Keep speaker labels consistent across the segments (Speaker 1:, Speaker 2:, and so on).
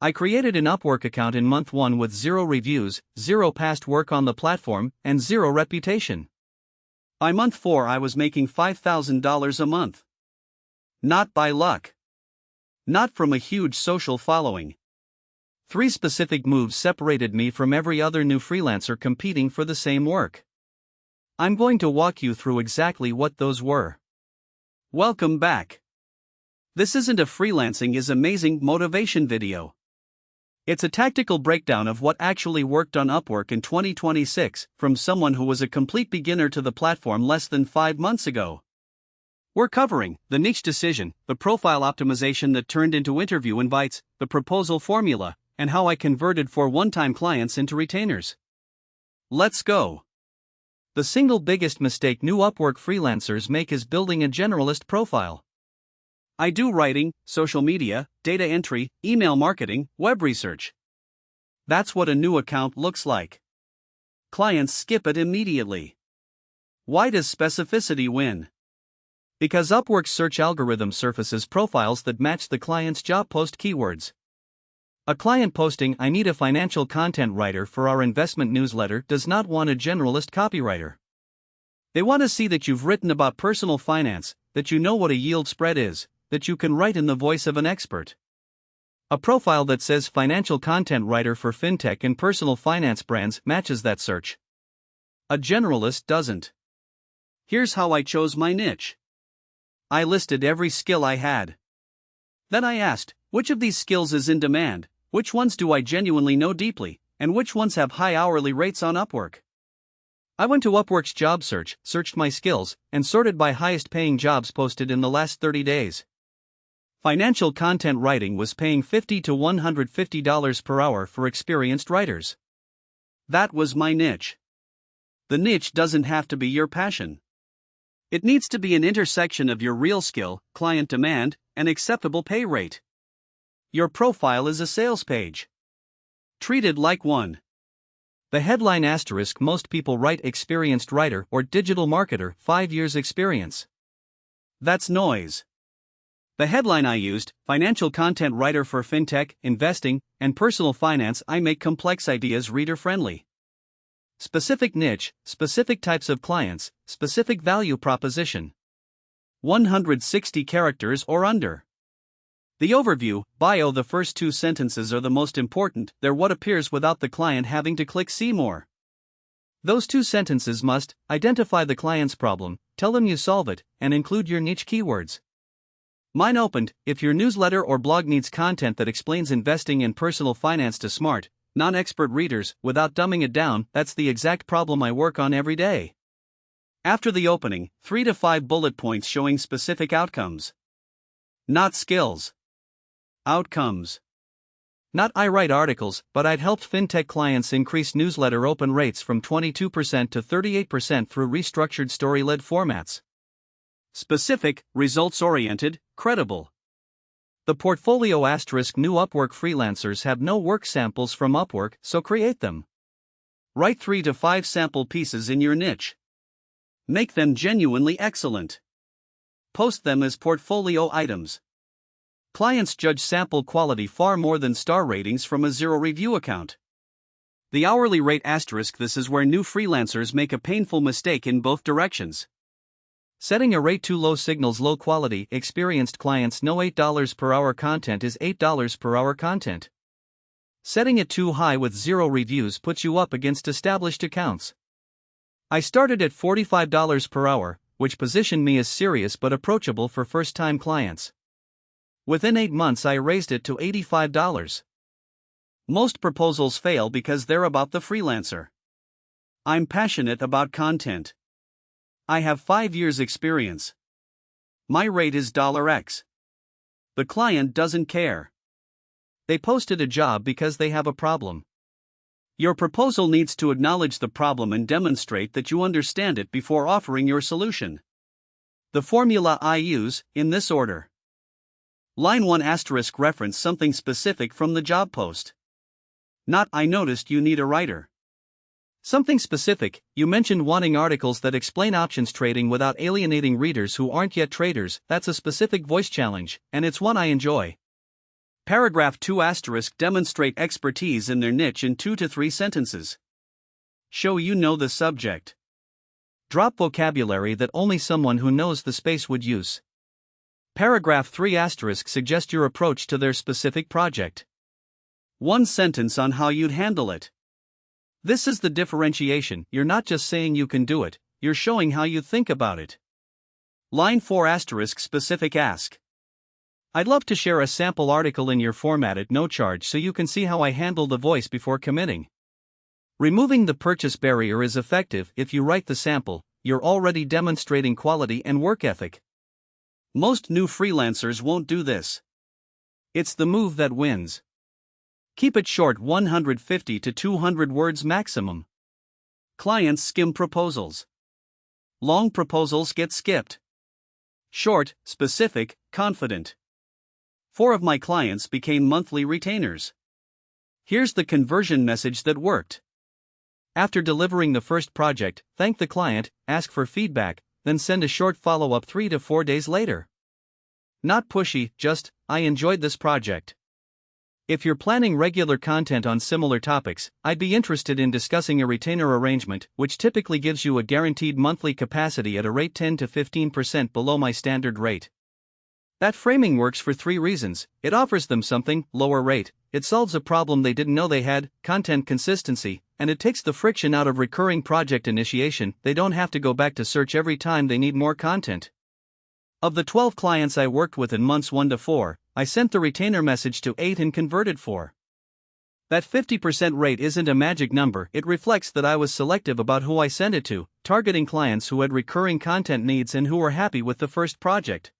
Speaker 1: I created an Upwork account in month 1 with 0 reviews, 0 past work on the platform, and 0 reputation. By month 4 I was making $5,000 a month. Not by luck. Not from a huge social following. 3 specific moves separated me from every other new freelancer competing for the same work. I'm going to walk you through exactly what those were. Welcome back. This isn't a freelancing is amazing motivation video. It's a tactical breakdown of what actually worked on Upwork in 2026 from someone who was a complete beginner to the platform less than 5 months ago. We're covering the niche decision, the profile optimization that turned into interview invites, the proposal formula, and how I converted for one-time clients into retainers. Let's go. The single biggest mistake new Upwork freelancers make is building a generalist profile. I do writing, social media, data entry, email marketing, web research. That's what a new account looks like. Clients skip it immediately. Why does specificity win? Because Upwork's search algorithm surfaces profiles that match the client's job post keywords. A client posting "I need a financial content writer for our investment newsletter" does not want a generalist copywriter. They want to see that you've written about personal finance, that you know what a yield spread is, that you can write in the voice of an expert. A profile that says financial content writer for fintech and personal finance brands matches that search. A generalist doesn't. Here's how I chose my niche. I listed every skill I had. Then I asked, which of these skills is in demand, which ones do I genuinely know deeply, and which ones have high hourly rates on Upwork? I went to Upwork's job search, searched my skills, and sorted by highest paying jobs posted in the last 30 days. Financial content writing was paying $50 to $150 per hour for experienced writers. That was my niche. The niche doesn't have to be your passion. It needs to be an intersection of your real skill, client demand, and acceptable pay rate. Your profile is a sales page. Treat it like one. The headline asterisk most people write experienced writer or digital marketer, 5 years experience. That's noise. The headline I used, financial content writer for fintech, investing, and personal finance. I make complex ideas reader-friendly. Specific niche, specific types of clients, specific value proposition. 160 characters or under. The overview, bio. The first 2 sentences are the most important. They're what appears without the client having to click see more. Those 2 sentences must identify the client's problem, tell them you solve it, and include your niche keywords. Mine opened, if your newsletter or blog needs content that explains investing and personal finance to smart, non-expert readers, without dumbing it down, that's the exact problem I work on every day. After the opening, 3 to 5 bullet points showing specific outcomes. Not skills. Outcomes. Not I write articles, but I'd helped fintech clients increase newsletter open rates from 22% to 38% through restructured story-led formats. Specific, results-oriented, credible. The portfolio asterisk new Upwork freelancers have no work samples from Upwork, so create them. Write 3 to 5 sample pieces in your niche. Make them genuinely excellent. Post them as portfolio items. Clients judge sample quality far more than star ratings from a 0 review account. The hourly rate asterisk. This is where new freelancers make a painful mistake in both directions. Setting a rate too low signals low quality. Experienced clients know $8 per hour content is $8 per hour content. Setting it too high with 0 reviews puts you up against established accounts. I started at $45 per hour, which positioned me as serious but approachable for first-time clients. Within 8 months I raised it to $85. Most proposals fail because they're about the freelancer. I'm passionate about content. I have 5 years experience. My rate is $X. The client doesn't care. They posted a job because they have a problem. Your proposal needs to acknowledge the problem and demonstrate that you understand it before offering your solution. The formula I use, in this order. Line 1 asterisk reference something specific from the job post. Not I noticed you need a writer. Something specific. You mentioned wanting articles that explain options trading without alienating readers who aren't yet traders. That's a specific voice challenge, and it's one I enjoy. Paragraph 2 asterisk demonstrate expertise in their niche in 2 to 3 sentences. Show you know the subject. Drop vocabulary that only someone who knows the space would use. Paragraph 3 asterisk suggest your approach to their specific project. One sentence on how you'd handle it. This is the differentiation. You're not just saying you can do it, you're showing how you think about it. Line 4 asterisk specific ask. I'd love to share a sample article in your format at no charge so you can see how I handle the voice before committing. Removing the purchase barrier is effective. If you write the sample, you're already demonstrating quality and work ethic. Most new freelancers won't do this. It's the move that wins. Keep it short, 150 to 200 words maximum. Clients skim proposals. Long proposals get skipped. Short, specific, confident. 4 of my clients became monthly retainers. Here's the conversion message that worked. After delivering the first project, thank the client, ask for feedback, then send a short follow-up 3 to 4 days later. Not pushy, just, I enjoyed this project. If you're planning regular content on similar topics, I'd be interested in discussing a retainer arrangement, which typically gives you a guaranteed monthly capacity at a rate 10 to 15% below my standard rate. That framing works for 3 reasons. It offers them something, lower rate, it solves a problem they didn't know they had, content consistency, and it takes the friction out of recurring project initiation. They don't have to go back to search every time they need more content. Of the 12 clients I worked with in months 1 to 4, I sent the retainer message to 8 and converted 4. That 50% rate isn't a magic number, it reflects that I was selective about who I sent it to, targeting clients who had recurring content needs and who were happy with the first project.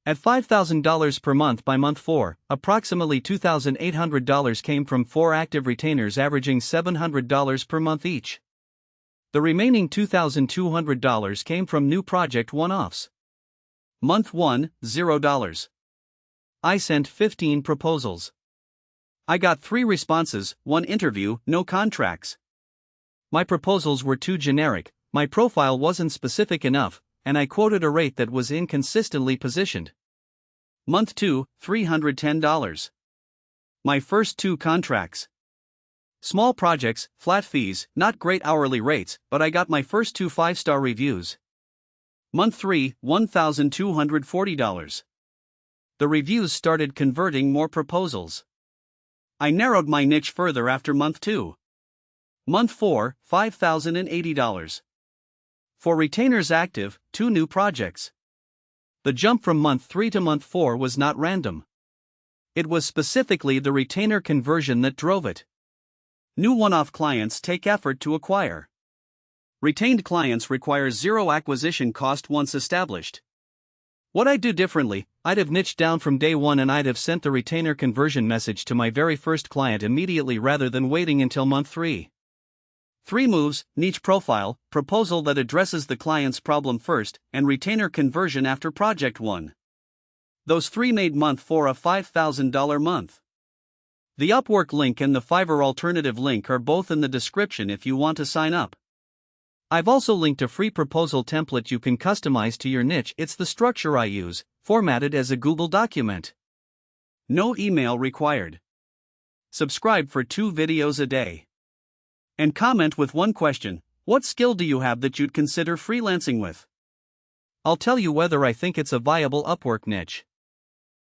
Speaker 1: At $5,000 per month by month 4, approximately $2,800 came from 4 active retainers averaging $700 per month each. The remaining $2,200 came from new project one-offs. Month 1, $0. I sent 15 proposals. I got 3 responses, 1 interview, no contracts. My proposals were too generic, my profile wasn't specific enough, and I quoted a rate that was inconsistently positioned. Month 2, $310. My first 2 contracts. Small projects, flat fees, not great hourly rates, but I got my first 2 5-star reviews. Month 3, $1,240. The reviews started converting more proposals. I narrowed my niche further after month 2. Month 4, $5,080. For retainers active, 2 new projects. The jump from month 3 to month 4 was not random. It was specifically the retainer conversion that drove it. New one-off clients take effort to acquire. Retained clients require 0 acquisition cost once established. What I'd do differently, I'd have niched down from day 1 and I'd have sent the retainer conversion message to my very first client immediately rather than waiting until month 3. 3 moves, niche profile, proposal that addresses the client's problem first, and retainer conversion after project 1. Those 3 made month 4 a $5,000 month. The Upwork link and the Fiverr alternative link are both in the description if you want to sign up. I've also linked a free proposal template you can customize to your niche. It's the structure I use, formatted as a Google document. No email required. Subscribe for 2 videos a day. And comment with 1 question. What skill do you have that you'd consider freelancing with? I'll tell you whether I think it's a viable Upwork niche.